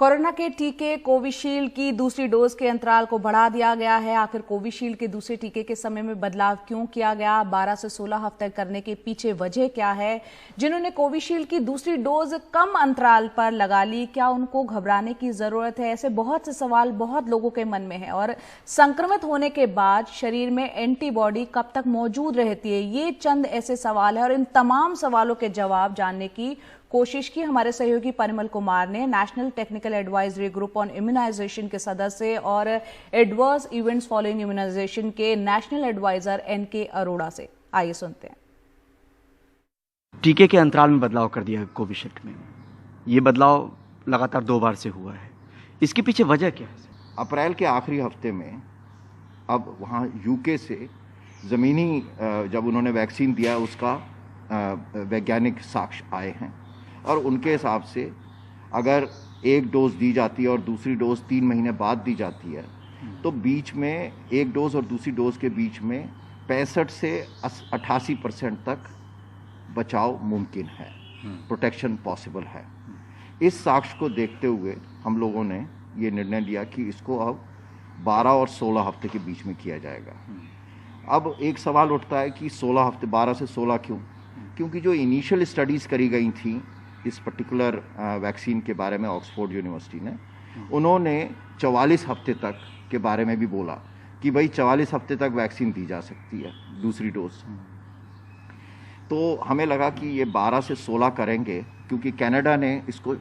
Corona के टीके Covishield की दूसरी डोज के अंतराल को बढ़ा दिया गया है। आखिर कोविशील्ड के दूसरे टीके के समय में बदलाव क्यों किया गया? 12 से 16 हफ्ते करने के पीछे वजह क्या है? जिन्होंने कोविशील्ड की दूसरी डोज कम अंतराल पर लगा ली, क्या उनको घबराने की जरूरत है? ऐसे बहुत से सवाल बहुत लोगों के मन में है। और संक्रमित होने के बाद शरीर में एंटीबॉडी कब तक मौजूद रहती है, ये चंद ऐसे सवाल है। और इन तमाम सवालों के जवाब जानने की कोशिश की हमारे सहयोगी परिमल कुमार ने national technical advisory group on immunization के सदस्य और एडवर्स इवेंट्स फॉलोइंग इम्यूनाइजेशन के नेशनल एडवाइजर एनके अरोड़ा से। आइए सुनते हैं। टीके के अंतराल में बदलाव कर दिया कोविशील्ड में। ये बदलाव लगातार 2 बार से हुआ है। इसके पीछे वजह क्या है? अप्रैल के आखिरी हफ्ते में अब वहाँ यूके से ज़मीनी जब उन्होंने वैक्सीन दिया उसका वैज्ञानिक साक्ष्य आए हैं और उनके हिसाब से अगर एक डोज दी जाती है और दूसरी डोज 3 महीने बाद दी जाती है तो बीच में एक डोज और दूसरी डोज के बीच में 65 से 88% तक बचाव मुमकिन है, प्रोटेक्शन पॉसिबल है। इस साक्ष्य को देखते हुए हम लोगों ने ये निर्णय लिया कि इसको अब 12 और 16 हफ्ते के बीच में किया जाएगा। अब एक सवाल उठता है कि 16 हफ्ते, 12 से 16 क्यों? क्योंकि जो इनिशियल स्टडीज़ करी गई थी इस पर्टिकुलर वैक्सीन के बारे में ऑक्सफोर्ड यूनिवर्सिटी ने, उन्होंने 44 हफ्ते तक के बारे में भी बोला कि भाई 44 हफ्ते तक वैक्सीन दी जा सकती है दूसरी डोज। तो हमें लगा कि ये 12 से 16 करेंगे क्योंकि कनाडा ने इसको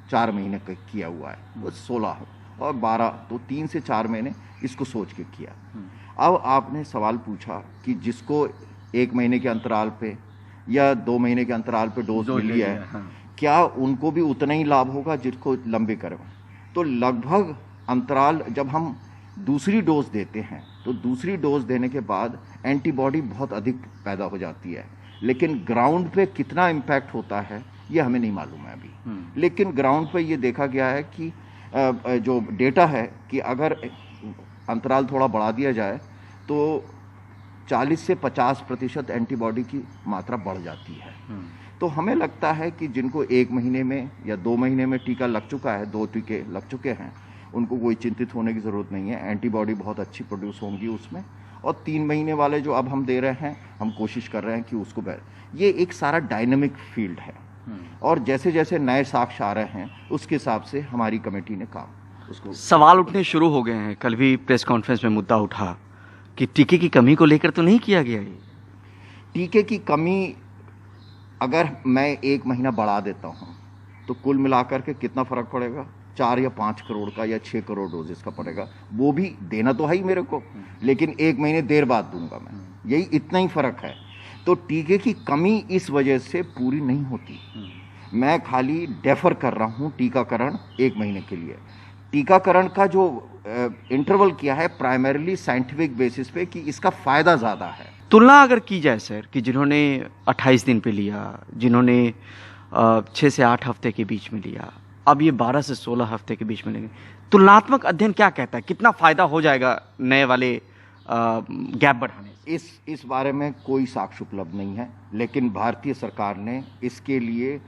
4 महीने किया हुआ है, वो 16 और 12 तो 3 से 4 महीने इसको सोच के किया। अब आपने सवाल पूछा कि जिसको 1 महीने के अंतराल पे या 2 महीने के अंतराल पे डोज मिली है, क्या उनको भी उतना ही लाभ होगा जिसको लंबे करवाएं? तो लगभग अंतराल जब हम दूसरी डोज देते हैं तो दूसरी डोज देने के बाद एंटीबॉडी बहुत अधिक पैदा हो जाती है, लेकिन ग्राउंड पे कितना इम्पैक्ट होता है ये हमें नहीं मालूम है अभी। लेकिन ग्राउंड पे ये देखा गया है कि जो डेटा है कि अगर अंतराल थोड़ा बढ़ा दिया जाए तो 40 से 50% एंटीबॉडी की मात्रा बढ़ जाती है। तो हमें लगता है कि जिनको 1 महीने में या 2 महीने में टीका लग चुका है, 2 टीके लग चुके हैं, उनको कोई चिंतित होने की ज़रूरत नहीं है। एंटीबॉडी बहुत अच्छी प्रोड्यूस होंगी उसमें। और 3 महीने वाले जो अब हम दे रहे हैं, हम कोशिश कर रहे हैं कि उसको ये एक सारा डायनेमिक फील्ड है और जैसे जैसे नए साक्ष्य आ रहे हैं उसके हिसाब से हमारी कमेटी ने काम उसको। सवाल उठने शुरू हो गए हैं। कल भी प्रेस कॉन्फ्रेंस में मुद्दा उठा कि टीके की कमी को लेकर तो नहीं किया गया ये। टीके की कमी अगर मैं 1 महीना बढ़ा देता हूं तो कुल मिलाकर के कितना फर्क पड़ेगा? 4 या 5 करोड़ का या 6 करोड़ डोजेस का पड़ेगा। वो भी देना तो है ही मेरे को, लेकिन 1 महीने देर बाद दूंगा मैं, यही इतना ही फर्क है। तो टीके की कमी इस वजह से पूरी नहीं होती। मैं खाली डेफर कर रहा हूं टीकाकरण 1 महीने के लिए। टीकाकरण का जो इंटरवल किया है प्राइमरीली साइंटिफिक बेसिस पे कि इसका फायदा ज्यादा है। तुलना अगर की जाए सर कि जिन्होंने 28 दिन पे लिया, जिन्होंने 6 से 8 हफ्ते के बीच में लिया, अब ये 12 से 16 हफ्ते के बीच में लेंगे, तुलनात्मक अध्ययन क्या कहता है? कितना फायदा हो जाएगा नए वाले गैप बढ़ाने से? इस बारे में कोई साक्ष्य उपलब्ध नहीं है, लेकिन भारतीय सरकार ने इसके लिए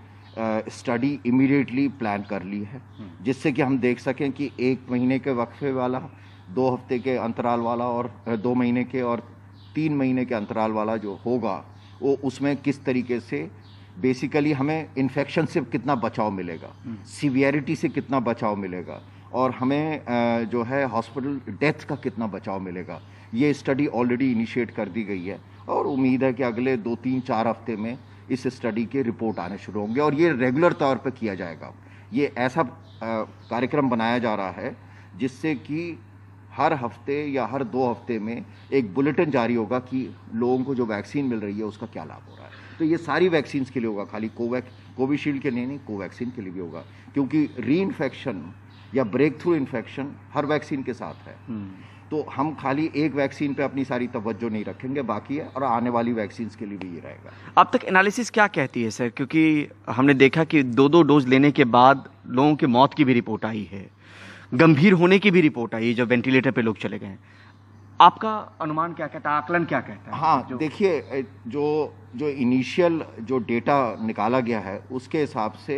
स्टडी इमीडिएटली प्लान कर ली है जिससे कि हम देख सकें कि 1 महीने के वक्फे वाला, 2 हफ्ते के अंतराल वाला और 2 महीने के और 3 महीने के अंतराल वाला जो होगा वो उसमें किस तरीके से बेसिकली हमें इन्फेक्शन से कितना बचाव मिलेगा, सीवियरिटी से कितना बचाव मिलेगा और हमें जो है हॉस्पिटल डेथ का कितना बचाव मिलेगा। ये स्टडी ऑलरेडी इनिशिएट कर दी गई है और उम्मीद है कि अगले 2, 3, 4 हफ्ते में इस स्टडी के रिपोर्ट आने शुरू होंगे और ये रेगुलर तौर पे किया जाएगा। ये ऐसा कार्यक्रम बनाया जा रहा है जिससे कि हर हफ्ते या हर 2 हफ्ते में एक बुलेटिन जारी होगा कि लोगों को जो वैक्सीन मिल रही है उसका क्या लाभ हो रहा है। तो ये सारी वैक्सीन के लिए होगा, खाली कोविशील्ड के लिए नहीं, कोवैक्सीन के लिए भी होगा, क्योंकि री इन्फेक्शन या ब्रेक थ्रू इन्फेक्शन हर वैक्सीन के साथ है। तो हम खाली एक वैक्सीन पे अपनी सारी तवज्जो नहीं रखेंगे, बाकी है और आने वाली वैक्सीन के लिए भी ये रहेगा। अब तक एनालिसिस क्या कहती है सर? क्योंकि हमने देखा कि 2-2 डोज लेने के बाद लोगों की मौत की भी रिपोर्ट आई है, गंभीर होने की भी रिपोर्ट आई है, जो वेंटिलेटर पे लोग चले गए हैं। आपका अनुमान क्या कहता है, आकलन क्या कहता है? हाँ, देखिए जो इनिशियल जो डेटा निकाला गया है उसके हिसाब से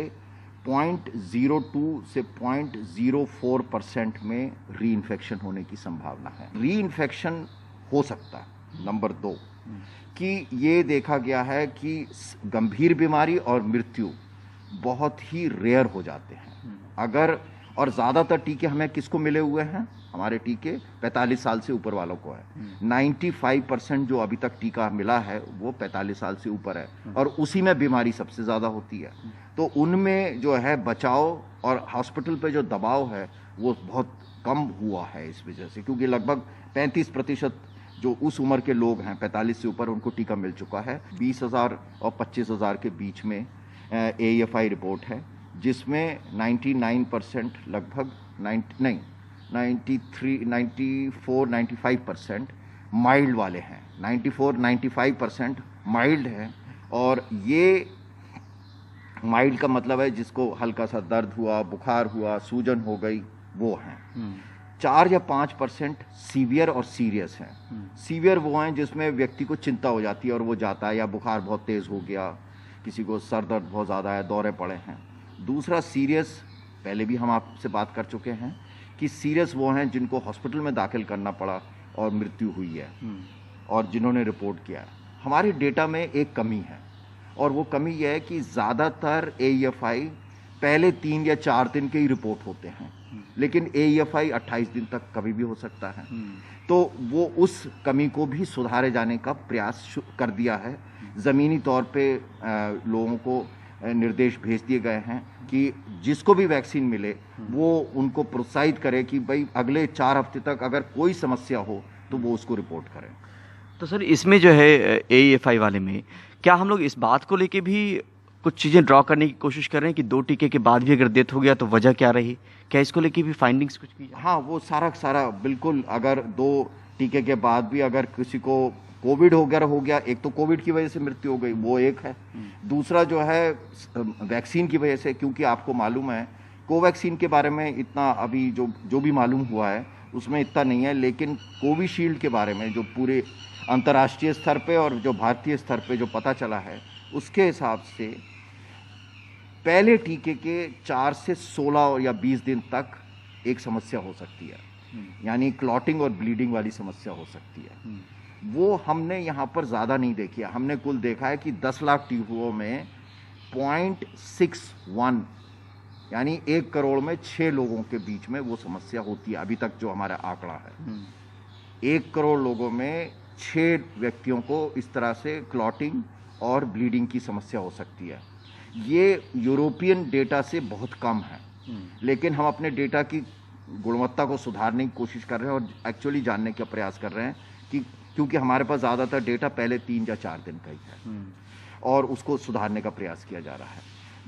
0.02 से 0.04% में री इन्फेक्शन होने की संभावना है। री इन्फेक्शन हो सकता है। नंबर 2 कि ये देखा गया है कि गंभीर बीमारी और मृत्यु बहुत ही रेयर हो जाते हैं अगर, और ज़्यादातर टीके हमें किसको मिले हुए हैं? हमारे टीके 45 साल से ऊपर वालों को है। 95% जो अभी तक टीका मिला है वो 45 साल से ऊपर है और उसी में बीमारी सबसे ज़्यादा होती है। तो उनमें जो है बचाव और हॉस्पिटल पे जो दबाव है वो बहुत कम हुआ है इस वजह से, क्योंकि लगभग 35% जो उस उम्र के लोग हैं 45 से ऊपर उनको टीका मिल चुका है। 20,000 और 25,000 के बीच में AFI रिपोर्ट है जिसमें 99% लगभग 94-95% माइल्ड वाले हैं। 94-95% माइल्ड हैं और ये माइल्ड का मतलब है जिसको हल्का सा दर्द हुआ, बुखार हुआ, सूजन हो गई, वो हैं। 4 या 5% सीवियर और सीरियस हैं। सीवियर वो हैं जिसमें व्यक्ति को चिंता हो जाती है और वो जाता है, या बुखार बहुत तेज हो गया, किसी को सर दर्द बहुत ज़्यादा है, दौरे पड़े हैं। दूसरा सीरियस, पहले भी हम आपसे बात कर चुके हैं कि सीरियस वो हैं जिनको हॉस्पिटल में दाखिल करना पड़ा और मृत्यु हुई है और जिन्होंने रिपोर्ट किया। हमारे डेटा में एक कमी है और वो कमी यह है कि ज़्यादातर AFI पहले 3 या 4 दिन के ही रिपोर्ट होते हैं, लेकिन AFI 28 दिन तक कभी भी हो सकता है। तो वो उस कमी को भी सुधारे जाने का प्रयास कर दिया है। ज़मीनी तौर पे लोगों को निर्देश भेज दिए गए हैं कि जिसको भी वैक्सीन मिले वो उनको प्रोत्साहित करे कि भाई अगले 4 हफ्ते तक अगर कोई समस्या हो तो वो उसको रिपोर्ट करें। तो सर इसमें जो है AFI वाले में क्या हम लोग इस बात को लेके भी कुछ चीज़ें ड्रॉ करने की कोशिश कर रहे हैं कि 2 टीके के बाद भी अगर डेथ हो गया तो वजह क्या रही? क्या इसको लेके भी फाइंडिंग्स कुछ की जाए? हाँ, वो सारा बिल्कुल, अगर 2 टीके के बाद भी अगर किसी को कोविड वगैरह हो गया, एक तो कोविड की वजह से मृत्यु हो गई, वो एक है। दूसरा जो है वैक्सीन की वजह से, क्योंकि आपको मालूम है कोवैक्सीन के बारे में इतना अभी जो भी मालूम हुआ है उसमें इतना नहीं है, लेकिन कोविशील्ड के बारे में जो पूरे अंतर्राष्ट्रीय स्तर पे और जो भारतीय स्तर पे जो पता चला है उसके हिसाब से पहले टीके के 4 से 16 या 20 दिन तक एक समस्या हो सकती है, यानी क्लॉटिंग और ब्लीडिंग वाली समस्या हो सकती है। वो हमने यहाँ पर ज़्यादा नहीं देखी है। हमने कुल देखा है कि 10 लाख टीकों में 0.61 यानी 1 करोड़ में 6 लोगों के बीच में वो समस्या होती है, अभी तक जो हमारा आंकड़ा है। 1 करोड़ लोगों में 6 व्यक्तियों को इस तरह से क्लॉटिंग और ब्लीडिंग की समस्या हो सकती है। ये यूरोपियन डेटा से बहुत कम है, लेकिन हम अपने डेटा की गुणवत्ता को सुधारने की कोशिश कर रहे हैं और एक्चुअली जानने का प्रयास कर रहे हैं कि क्योंकि हमारे पास ज़्यादातर डेटा पहले 3 या 4 दिन का ही है और उसको सुधारने का प्रयास किया जा रहा है।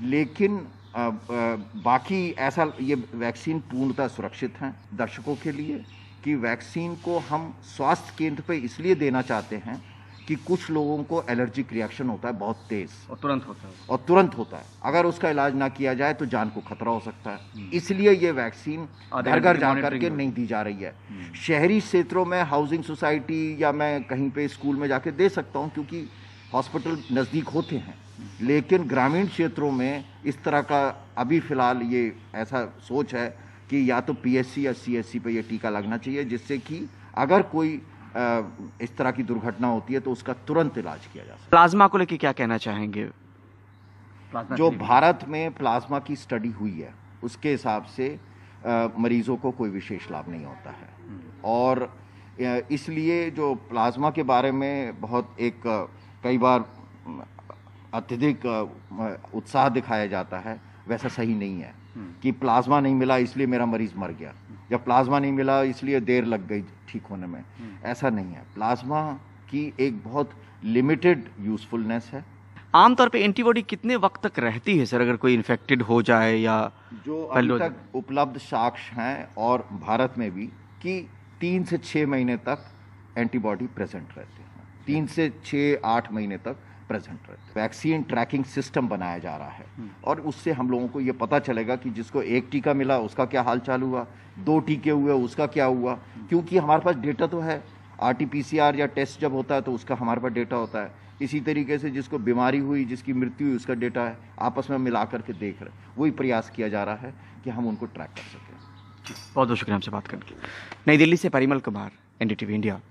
लेकिन बाकी ऐसा ये वैक्सीन पूर्णतः सुरक्षित हैं दर्शकों के लिए कि वैक्सीन को हम स्वास्थ्य केंद्र पे इसलिए देना चाहते हैं कि कुछ लोगों को एलर्जिक रिएक्शन होता है बहुत तेज और तुरंत होता है। अगर उसका इलाज ना किया जाए तो जान को खतरा हो सकता है। इसलिए ये वैक्सीन घर घर जा करके नहीं दी जा रही है। शहरी क्षेत्रों में हाउसिंग सोसाइटी या मैं कहीं पे स्कूल में जाके दे सकता हूँ क्योंकि हॉस्पिटल नज़दीक होते हैं, लेकिन ग्रामीण क्षेत्रों में इस तरह का अभी फ़िलहाल ये ऐसा सोच है कि या तो PSC या CSC पे ये टीका लगना चाहिए, जिससे कि अगर कोई इस तरह की दुर्घटना होती है तो उसका तुरंत इलाज किया जा सकता है। प्लाज्मा को लेके क्या कहना चाहेंगे? जो भारत में प्लाज्मा की स्टडी हुई है उसके हिसाब से मरीजों को कोई विशेष लाभ नहीं होता है और इसलिए जो प्लाज्मा के बारे में बहुत एक कई बार अत्यधिक उत्साह दिखाया जाता है, वैसा सही नहीं है कि प्लाज्मा नहीं मिला इसलिए मेरा मरीज मर गया या प्लाज्मा नहीं मिला इसलिए देर लग गई ठीक होने में। ऐसा नहीं है। प्लाज्मा की एक बहुत लिमिटेड यूजफुलनेस है। आमतौर पे एंटीबॉडी कितने वक्त तक रहती है सर, अगर कोई इन्फेक्टेड हो जाए या जो अभी तक उपलब्ध साक्ष्य हैं और भारत में भी कि 3 से 6 महीने तक एंटीबॉडी प्रेजेंट रहते हैं। 3 से 6-8 महीने तक प्रेजेंट रहते हैं। वैक्सीन ट्रैकिंग सिस्टम बनाया जा रहा है और उससे हम लोगों को ये पता चलेगा कि जिसको 1 टीका मिला उसका क्या हाल चाल हुआ, 2 टीके हुए उसका क्या हुआ, क्योंकि हमारे पास डेटा तो है। RT-PCR या टेस्ट जब होता है तो उसका हमारे पास डेटा होता है, इसी तरीके से जिसको बीमारी हुई, जिसकी मृत्यु हुई, उसका डेटा है, आपस में मिला करके देख रहे हैं। वही प्रयास किया जा रहा है कि हम उनको ट्रैक कर सकें। बहुत बहुत शुक्रिया हमसे बात करने के लिए। नई दिल्ली से परिमल कुमार, एनडीटीवी इंडिया।